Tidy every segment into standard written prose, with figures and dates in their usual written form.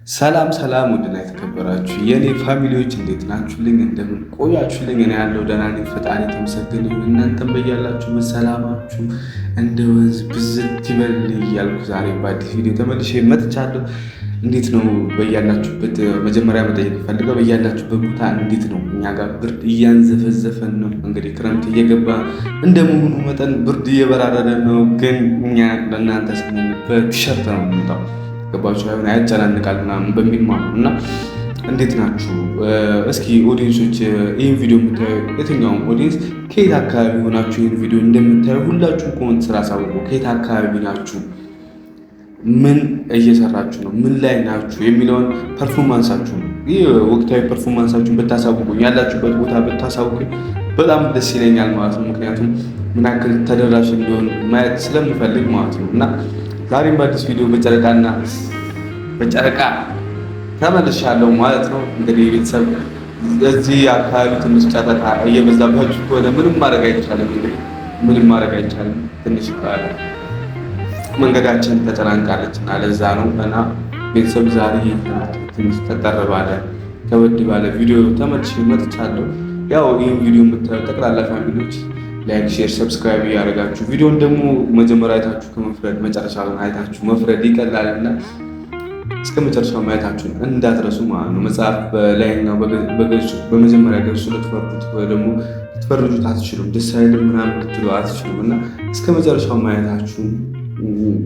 ሰላም ሰላም፣ ውድና የተከበራችሁ የኔ ፋሚሊዎች እንዴት ናችሁልኝ? እንደምን ቆያችሁልኝ? እኔ ያለው ደህና ነኝ፣ ፈጣሪ የተመሰገነ ይሁን። እናንተም በያላችሁበት ሰላማችሁ እንደ ወንዝ ብዝት ይበል እያልኩ ዛሬ በአዲስ ቪዲዮ ተመልሼ መጥቻለሁ። እንዴት ነው በያላችሁበት? መጀመሪያ መጠየቅ ፈልገው በያላችሁበት ቦታ እንዴት ነው? እኛ ጋር ብርድ እያንዘፈዘፈን ነው። እንግዲህ ክረምት እየገባ እንደመሆኑ መጠን ብርድ እየበራረደ ነው። ግን እኛ ለእናንተ ስንል በቲሸርት ነው የምንወጣው። ገባችሁ? አይሆን ያጨናንቃል ምናምን በሚል ማለት እና እንዴት ናችሁ? እስኪ ኦዲየንሶች ይህን ቪዲዮ የምታዩ የትኛውም ኦዲየንስ ከየት አካባቢ ሆናችሁ ይህን ቪዲዮ እንደምታዩ ሁላችሁ ኮመንት ስራ አሳውቁ። ከየት አካባቢ ናችሁ? ምን እየሰራችሁ ነው? ምን ላይ ናችሁ? የሚለውን ፐርፎርማንሳችሁ ነው ይህ ወቅታዊ ፐርፎርማንሳችሁን ብታሳውቁኝ፣ ያላችሁበት ቦታ ብታሳውቁኝ በጣም ደስ ይለኛል ማለት ነው። ምክንያቱም ምን ያክል ተደራሽ እንዲሆን ማየት ስለምፈልግ ማለት ነው። እና ዛሬም በአዲስ ቪዲዮ በጨረቃ ተመልሻለሁ ማለት ነው። እንግዲህ ቤተሰብ እዚህ አካባቢ ትንሽ ጨረቃ እየበዛባችሁ ከሆነ ምንም ማድረግ አይቻልም። እንግዲህ ምንም ማድረግ አይቻልም። ትንሽ መንገዳችን ተጨናንቃለች እና ለዛ ነው። እና ቤተሰብ ዛሬ ትንሽ ተጠር ባለ ከበድ ባለ ቪዲዮ ተመልሼ መጥቻለሁ። ያው ይህን ቪዲዮ የምታዩ ጠቅላላ ፋሚሊዎች ላይክ፣ ሼር፣ ሰብስክራይብ እያደረጋችሁ ቪዲዮን ደግሞ መጀመሪያ አይታችሁ ከመፍረድ መጨረሻውን አይታችሁ መፍረድ ይቀላል እና እስከ መጨረሻው ማየታችሁን እንዳትረሱ ማለት ነው። መጽሐፍ በላይኛው በመጀመሪያ ገጹ ልትፈርዱት ወይ ደግሞ ልትፈርጁት አትችሉም። ደስ አይልም ምናምን ልትሉ አትችሉም እና እስከ መጨረሻው ማየታችሁን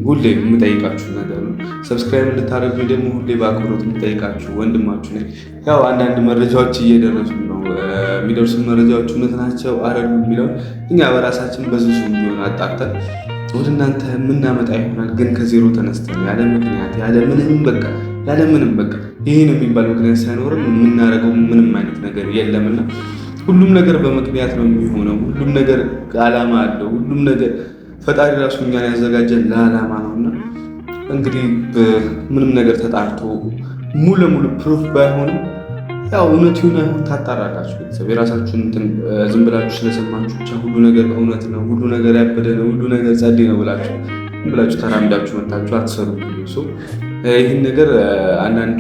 ሁሌ የምጠይቃችሁ ነገር ነው። ሰብስክራይብ እንድታደርጉ ደግሞ ሁሌ በአክብሮት የምጠይቃችሁ ወንድማችሁ ነኝ። ያው አንዳንድ መረጃዎች እየደረሱ ነው። የሚደርሱ መረጃዎች እውነት ናቸው አይደሉም የሚለውን እኛ በራሳችን በዚህ ቢሆን አጣርተን ወደ እናንተ የምናመጣ ይሆናል። ግን ከዜሮ ተነስተን ያለ ምክንያት ያለ ምንም ይሄ ነው የሚባል ምክንያት ሳይኖርም የምናደርገው ምንም አይነት ነገር የለምና ሁሉም ነገር በምክንያት ነው የሚሆነው። ሁሉም ነገር ዓላማ አለው። ሁሉም ነገር ፈጣሪ ራሱ እኛን ያዘጋጀን ለዓላማ ነውና እንግዲህ ምንም ነገር ተጣርቶ ሙሉ ለሙሉ ፕሩፍ ባይሆንም ያው እውነት ይሁን አይሁን ታጣራላችሁ። ቤተሰብ የራሳችሁን ዝም ብላችሁ ስለሰማችሁ ብቻ ሁሉ ነገር እውነት ነው፣ ሁሉ ነገር ያበደ ነው፣ ሁሉ ነገር ጸዴ ነው ብላችሁ ተራምዳችሁ መጣችሁ አትሰሩ። ይህን ነገር አንዳንድ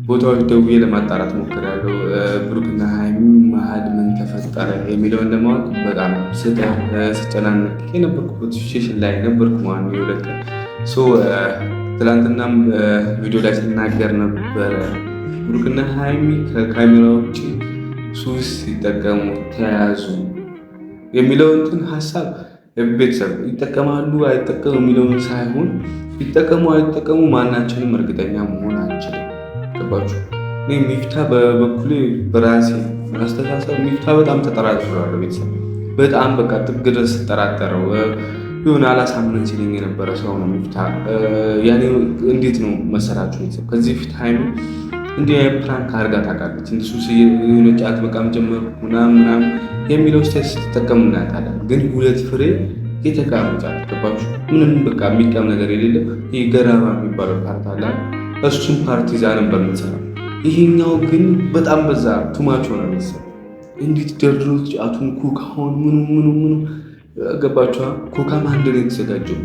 ቦታዎች ደውዬ ለማጣራት ሞክሬያለሁ። ብሩክና ሃይሚ መሀል ምን ተፈጠረ የሚለውን ለማወቅ በጣም ስጨናነቅ የነበርኩበት ሲቹዌሽን ላይ ነበርኩ ማለት ነው። የሁለት ቀን ትናንትናም ቪዲዮ ላይ ስናገር ነበረ። ብሩክና ሃይሚ ከካሜራ ውጭ ሱስ ሲጠቀሙ ተያዙ የሚለውን ሀሳብ ቤተሰብ ይጠቀማሉ አይጠቀሙ የሚለውን ሳይሆን ይጠቀሙ አይጠቀሙ ማናችንም እርግጠኛ መሆን አንችልም። ገባችሁ? ሚፍታ በበኩሌ በራሴ አስተሳሰብ ሚፍታ በጣም ተጠራጥሬዋለሁ። ቤተሰብ በጣም ጥግ ድረስ ተጠራጠረው የሆነ አላሳምነን ሲለኝ የነበረ ሰው ነው ሚፍታ። ያኔ እንዴት ነው መሰላችሁ ቤተሰብ ከዚህ ፊት ሃይሚ እንዲህ ፕራንክ አድርጋ ታውቃለች። እንዲሱ የሆነ ጫት በቃም ጀመሩ ምናምን የሚለው ስቴት ስትጠቀም እናያታለን። ግን ሁለት ፍሬ የተቃሙ ጫት ገባችሁ? ምንም የሚቃም ነገር የሌለ ይህ ገራባ የሚባለው ፓርት አለ። እሱም ፓርቲ ይዛ ነበር የምትሰራው። ይሄኛው ግን በጣም በዛ ቱማች ሆነ መሰለኝ። እንዴት ደርድሮት ጫቱን ኮካውን ምኑ ገባችኋ? ኮካም አንድ ነው የተዘጋጀው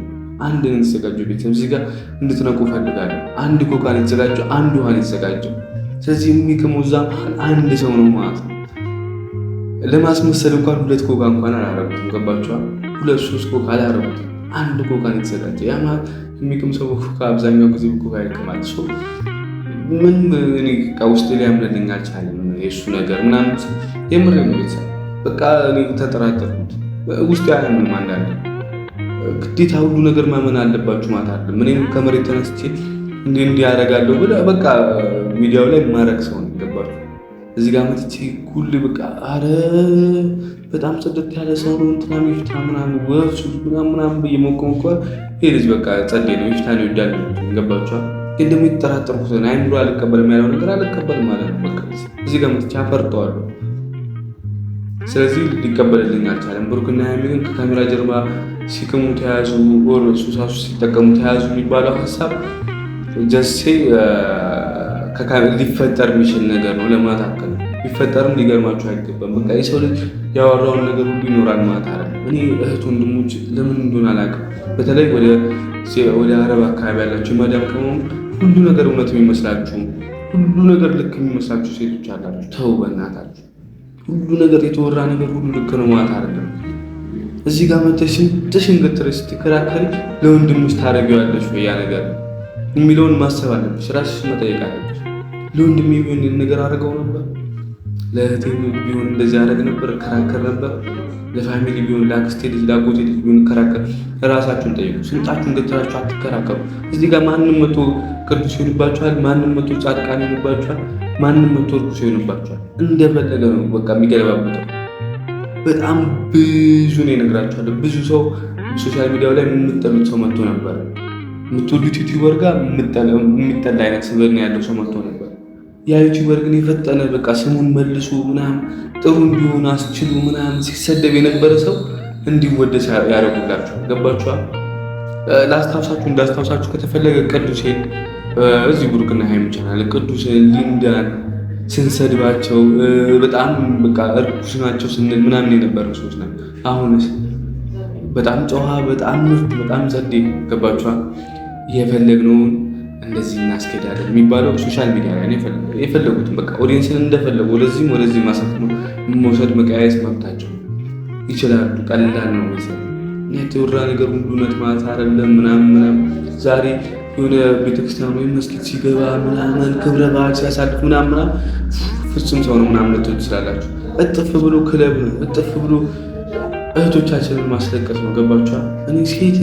ቤተሰብ እዚህ ጋር እንድትነቁ ፈልጋለሁ። አንድ ኮካ ነው የተዘጋጀው፣ አንድ ውሃ ነው የተዘጋጀው። ስለዚህ የሚቅመው እዛ መሀል አንድ ሰው ነው ማለት ነው። ለማስመሰል እንኳን ሁለት ኮካ እንኳን አላረጉትም። ገባችኋ? 2-3 ኮካ አላረጉትም። አንድ ኮካ ነው የተዘጋጀው። ያ ማለት የሚቅም ሰው ኮካ አብዛኛው ጊዜ ኮካ ይቅማል። ምን እኔ ውስጥ ሊያምንልኝ አልቻለም የእሱ ነገር ምናምን። የምር ነው ቤተሰብ እኔ ተጠራጠርኩት። ውስጥ ያለምንም አንዳንድ ግዴታ ሁሉ ነገር ማመን አለባችሁ ማለት አይደለም። እኔም ከመሬት ተነስቼ እንዲህ ያደርጋለሁ ብለህ ሚዲያው ላይ ማረግ ሰው ነው። ገባችሁ? እዚህ ጋር መጥቼ ሁሉ አረ በጣም ጽድት ያለ ሰው ነው እንትና ሚፍታ ምናምን ወሱ ምናምን በየሞቀው እንኳን ይሄ ልጅ ጸዴ ነው ሚፍታ ነው ይዳል። ገባችኋል? ግን ደግሞ የተጠራጠርኩት አይምሮ አልቀበልም ያለው ነገር አልቀበልም ማለት ነው። እዚህ ጋር መጥቼ አፈርጠዋለሁ። ስለዚህ ሊቀበልልኝ አልቻለም። ብሩክና ሃይሚ ግን ከካሜራ ጀርባ ሲቅሙ ተያዙ፣ ሱሳሱ ሲጠቀሙ ተያዙ የሚባለው ሀሳብ ጀሴ ሊፈጠር የሚችል ነገር ነው ለማለት አካል ቢፈጠርም ሊገርማችሁ አይገባም። የሰው ልጅ ያወራውን ነገር ሁሉ ይኖራል ማለት አለ። እኔ እህት ወንድሞች ለምን እንደሆነ አላውቅም። በተለይ ወደ አረብ አካባቢ ያላቸው ማዳም ከመሆኑ ሁሉ ነገር እውነት የሚመስላችሁ ሁሉ ነገር ልክ የሚመስላችሁ ሴቶች አላችሁ። ተው በእናታችሁ። ሁሉ ነገር የተወራ ነገር ሁሉ ልክ ነው ማለት አይደለም። እዚህ ጋር መተሽ ሽንጥሽን ገትረሽ ስትከራከሪ ለወንድምሽ ታረጊዋለሽ ወይ ያ ነገር የሚለውን ማሰብ አለብሽ። ራስሽ መጠየቅ አለብሽ። ለወንድሜ ቢሆን ነገር አድርገው ነበር፣ ለእህቴ ቢሆን እንደዚህ አደረግ ነበር፣ እከራከር ነበር። ለፋሚሊ ቢሆን ለአክስቴ ልጅ ለአጎቴ ልጅ ቢሆን እከራከር። ራሳችሁን ጠይቁ። ሽንጣችሁን ገትራችሁ አትከራከሩ። እዚህ ጋር ማንም መቶ ቅዱስ ይሆንባችኋል፣ ማንም መቶ ጻድቃን ይሆንባችኋል፣ ማንም መቶ ርኩስ ይሆንባችኋል። እንደፈለገ ነው በቃ የሚገለባበጠው። በጣም ብዙ ነው እነግራችኋለሁ። ብዙ ሰው ሶሻል ሚዲያው ላይ የምትጠሉት ሰው መጥቶ ነበር። የምትወዱት ዩቲዩበር ጋር የሚጠላ አይነት ስብዕና ያለው ሰው መጥቶ ነበር። ያ ዩቲዩበር ግን የፈጠነ በቃ ስሙን መልሶ ምናምን ጥሩ እንዲሆን አስችሉ ምናምን ሲሰደብ የነበረ ሰው እንዲወደስ ያደርጉላችኋል። ገባችኋል? ላስታውሳችሁ እንዳስታውሳችሁ ከተፈለገ ቅዱሴን እዚህ ብሩክና ሃይሚ ቻናል ቅዱሴን ሊንዳን ስንሰድባቸው በጣም በቃ እርኩስ ናቸው ስንል ምናምን የነበረ ሰዎች ነው። አሁንስ በጣም ጨዋ፣ በጣም ምርጥ፣ በጣም ጸዴ። ገባችኋል? የፈለግነውን እንደዚህ እናስኬዳለን የሚባለው ሶሻል ሚዲያ ላይ የፈለጉትን በቃ ኦዲየንስን እንደፈለጉ ወደዚህም ወደዚህ መውሰድ መቀያየስ መብታቸው ይችላሉ። ቀላል ነው መሰለኝ። የተወራ ነገር ሁሉ እውነት ማለት አይደለም ምናምን። ዛሬ የሆነ ቤተክርስቲያን ወይም መስጊድ ሲገባ ምናምን ክብረ በዓል ሲያሳልፍ ምናምን ፍጹም ሰው ነው ምናምን ልትሉ ትችላላችሁ። እጥፍ ብሎ ክለብ ነው፣ እጥፍ ብሎ እህቶቻችንን ማስለቀስ ነው። ገባችኋል?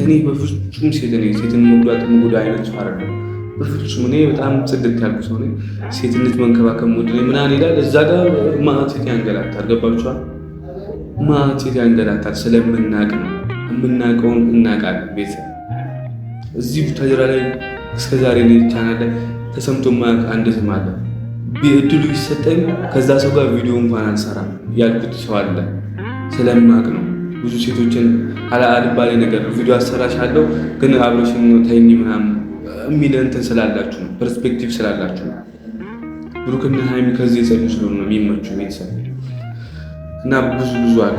እኔ በፍጹም ሴትን መጉዳት መጉዳ አይነት ሰው አይደለም። በፍጹም እኔ በጣም ጽድት ያልኩ ሰው ነኝ። ሴትነት መንከባከብ ሞድ ምናምን ይላል እዛ ጋር ማዕት ሴት ያንገላታል። ገባችኋል? ማዕት ሴት ያንገላታል። ስለምናቅ ነው። የምናውቀውን እናውቃለን። ቤተሰብ እዚህ ቡታጅራ ላይ እስከዛሬ ቻናል ላይ ተሰምቶ ማያውቅ አንድ ስም አለ። እድሉ ይሰጠኝ ከዛ ሰው ጋር ቪዲዮ እንኳን አልሰራም ያልኩት ሰው አለ። ስለማቅ ነው። ብዙ ሴቶችን አልባሌ ነገር ቪዲዮ አሰራሻለሁ ግን አብረሽኝ ነው ተይኝ ምናምን የሚል እንትን ስላላችሁ ነው፣ ፐርስፔክቲቭ ስላላችሁ ነው። ብሩክና ሃይሚ ከዚህ የጸዱ ስለሆኑ ነው የሚመቹ ቤተሰብ እና ብዙ አሉ።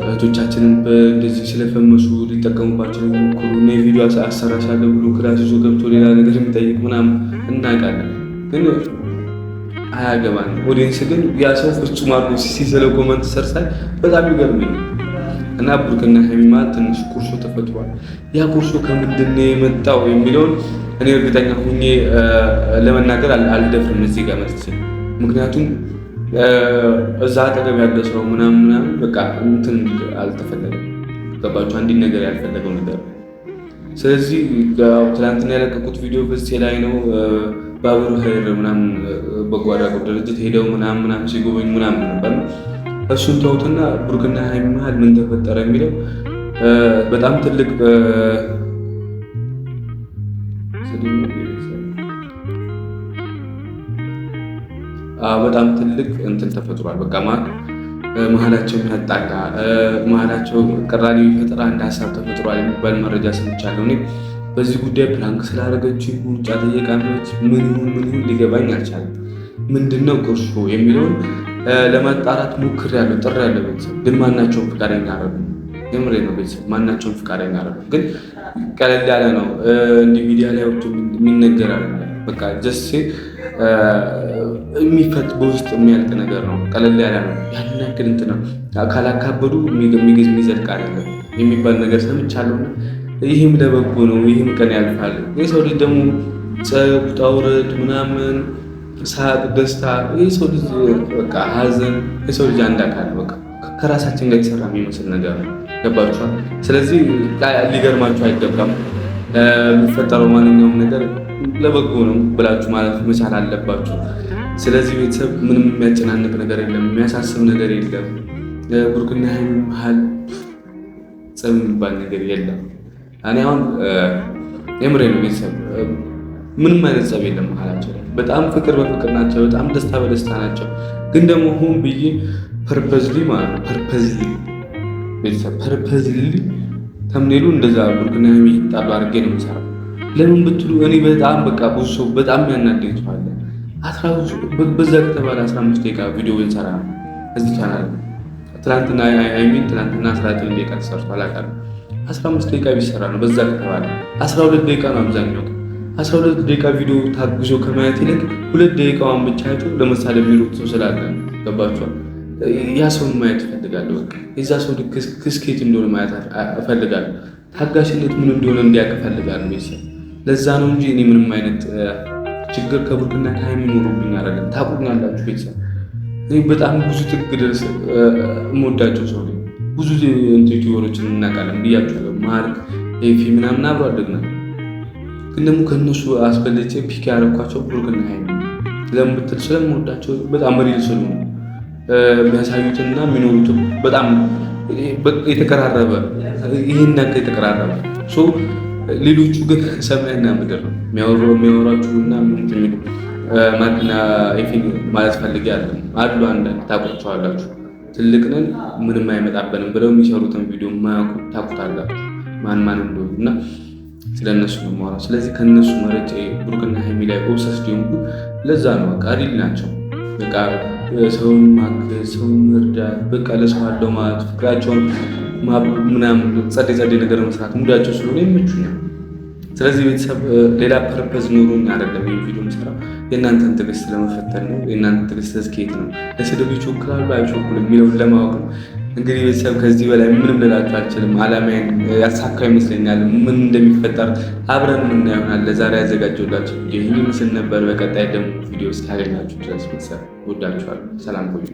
እህቶቻችንን እንደዚህ ስለፈመሱ ሊጠቀሙባቸው የሚሞክሩ እና የቪዲዮ አሰራሻለሁ ብሎ ክላስ ይዞ ገብቶ ሌላ ነገር የሚጠይቅ ምናምን እናውቃለን፣ ግን አያገባን። ኦዲየንስ ግን ያ ሰው ፍጹም አድርጎ ሲስለው ኮመንት ሰርሳይ በጣም ይገርመኝ እና ብሩክና ሃይሚ ማለት ትንሽ ቁርሾ ተፈጥሯል። ያ ቁርሾ ከምንድን ነው የመጣው የሚለውን እኔ እርግጠኛ ሁኜ ለመናገር አልደፍርም እዚህ ጋር መጥቼ። ምክንያቱም እዛ አጠገብ ያለ ሰው ምናምን በቃ እንትን አልተፈለገም። ገባችሁ? አንዲት ነገር ያልፈለገው ነገር። ስለዚህ ትናንትና ያለቀቁት ቪዲዮ ፍፄ ላይ ነው። ባቡር ሀይር ምናምን በጎ አድራጎት ድርጅት ሄደው ምናምን ሲጎበኙ ምናምን ነበር። እሱን ተውትና ብሩክና ሃይሚ መሀል ምን ተፈጠረ የሚለው በጣም ትልቅ እንትን ተፈጥሯል። በቃ መሀላቸው ያጣላ መሀላቸው ቅራኔ የሚፈጥር አንድ ሀሳብ ተፈጥሯል የሚባል መረጃ ሰምቻለሁ። እኔ በዚህ ጉዳይ ፕላንክ ስላደረገችው ውጫ ጠየቃኖች ምን ይሁን ሊገባኝ አልቻለም። ምንድነው ቁርሾ የሚለውን ለማጣራት ሞክሬያለሁ፣ ጥሬያለሁ። ቤተሰብ ግን ማናቸውም ፍቃደኛ አይደሉም። የምሬ ነው ቤተሰብ፣ ማናቸውም ፍቃደኛ አይደሉም። ግን ቀለል ያለ ነው እንዲህ ሚዲያ ላይ ወጥቶ የሚነገር አይደለም። በቃ ጀስት የሚፈት በውስጥ የሚያልቅ ነገር ነው። ቀለል ያለ ነው። ያንን ያክል እንትን ነው። ካላካበዱ የሚዘልቅ አይደለም የሚባል ነገር ሰምቻለሁ። ይህም ለበጎ ነው። ይህም ቀን ያልፋል። የሰው ልጅ ደግሞ ውጣ ውረድ ምናምን ሳቅ፣ ደስታ፣ የሰው ልጅ በቃ ሀዘን፣ የሰው ልጅ አንድ አካል በቃ ከራሳችን ጋር የተሰራ የሚመስል ነገር ነው። ገባችኋል? ስለዚህ ሊገርማችሁ አይገባም። የሚፈጠረው ማንኛውም ነገር ለበጎ ነው ብላችሁ ማለት መቻል አለባችሁ። ስለዚህ ቤተሰብ ምንም የሚያጨናንቅ ነገር የለም፣ የሚያሳስብ ነገር የለም። ብሩክና ሃይሚ መሀል ጸብ የሚባል ነገር የለም። እኔ አሁን የምሬ ነው ቤተሰብ፣ ምንም አይነት ጸብ የለም መሀላቸው ላይ። በጣም ፍቅር በፍቅር ናቸው፣ በጣም ደስታ በደስታ ናቸው። ግን ደግሞ ሆን ብዬ ፐርፐዝሊ ማለት ነው ፐርፐዝሊ ተምኔሉ እንደዛ ብሩክና ሃይሚ ይጣሉ አድርጌ ነው የምሰራው። ለምን ብትሉ እኔ በጣም በቃ ብዙ ሰው በጣም ያናደኝ ሰው አለ። በዛ ከተባለ 15 ደቂቃ ቪዲዮ ብንሰራ ነው እዚህ ቻናል። ትናንትና 19 ደቂቃ ተሰርቷል አውቃለሁ። 15 ደቂቃ ቢሰራ ነው በዛ ከተባለ 12 ደቂቃ ነው አብዛኛው። 12 ደቂቃ ቪዲዮ ታግዞ ከማየት ይልቅ 2 ደቂቃዋን ብቻ አይቶ ለምሳሌ የሚሮጥ ሰው ስላለ ገባችኋል? ያ ሰውን ማየት እፈልጋለሁ። በቃ የዛ ሰው ክስኬት እንደሆነ ማየት እፈልጋለሁ። ታጋሽነት ምን እንደሆነ እንዲያውቅ እፈልጋለሁ ቤተሰብ። ለዛ ነው እንጂ እኔ ምንም አይነት ችግር ከብሩክና ከሀይሚ ኖሮብኝ አይደለም። ታውቁኛላችሁ ቤተሰብ። እኔ በጣም ብዙ ጥግ ድረስ የምወዳቸው ሰው ነኝ። ብዙ ዩቲዩበሮችን እናውቃለን ብያቸዋለሁ። ማርክ ኤፊ ምናምን አብሮ አደግናል። ግን ደግሞ ከእነሱ አስበልጬ ፒክ ያደረኳቸው ብሩክና ሀይሚ ለምን ብትል ስለምወዳቸው በጣም ሪል ስለሆኑ የሚያሳዩትና የሚኖሩት በጣም የተቀራረበ ይህን ያክል የተቀራረበ ሌሎቹ ግን ሰማይና ምድር ነው የሚያወራችሁ እና የሚሉ ማርክና ኤፊን ማለት ፈልጌ አሉ። አንዳንድ ታውቋቸዋላችሁ። ትልቅ ነን ምንም አይመጣበንም ብለው የሚሰሩትን ቪዲዮ የማያውቁ ታውቁታላችሁ ማን እንደሆኑ እና ስለነሱ ነው የማወራው። ስለዚህ ከነሱ መረጬ ብሩክና ሀይሚ ላይ ኦብሰስ ዲሆንኩ ለዛ ነው። በቃ ሪል ናቸው። በቃ ሰውን ማገዝ፣ ሰውን መርዳት፣ በቃ ለሰው አለው ማለት ፍቅራቸውን ምናምን ጸዴ ነገር መስራት ሙዳቸው ስለሆነ ይመቹኛል። ስለዚህ ቤተሰብ ሌላ ፐርፐዝ ኖሮኝ አይደለም ይህ ቪዲዮ የምሰራው፣ የእናንተን ትዕግስት ለመፈተን ነው። የእናንተን ትዕግስት እስከየት ነው? ለስድብ ይቾክራሉ አይቾክሉ የሚለውን ለማወቅ ነው። እንግዲህ ቤተሰብ ከዚህ በላይ ምንም ልላችሁ አልችልም። አላማዬን ያሳካው ይመስለኛል። ምን እንደሚፈጠር አብረን ምን ይሆናል። ለዛሬ ያዘጋጀሁላችሁ ይህን ምስል ነበር። በቀጣይ ደግሞ ቪዲዮ እስካገኛችሁ ድረስ ቤተሰብ ወዳችኋለሁ። ሰላም ቆዩ።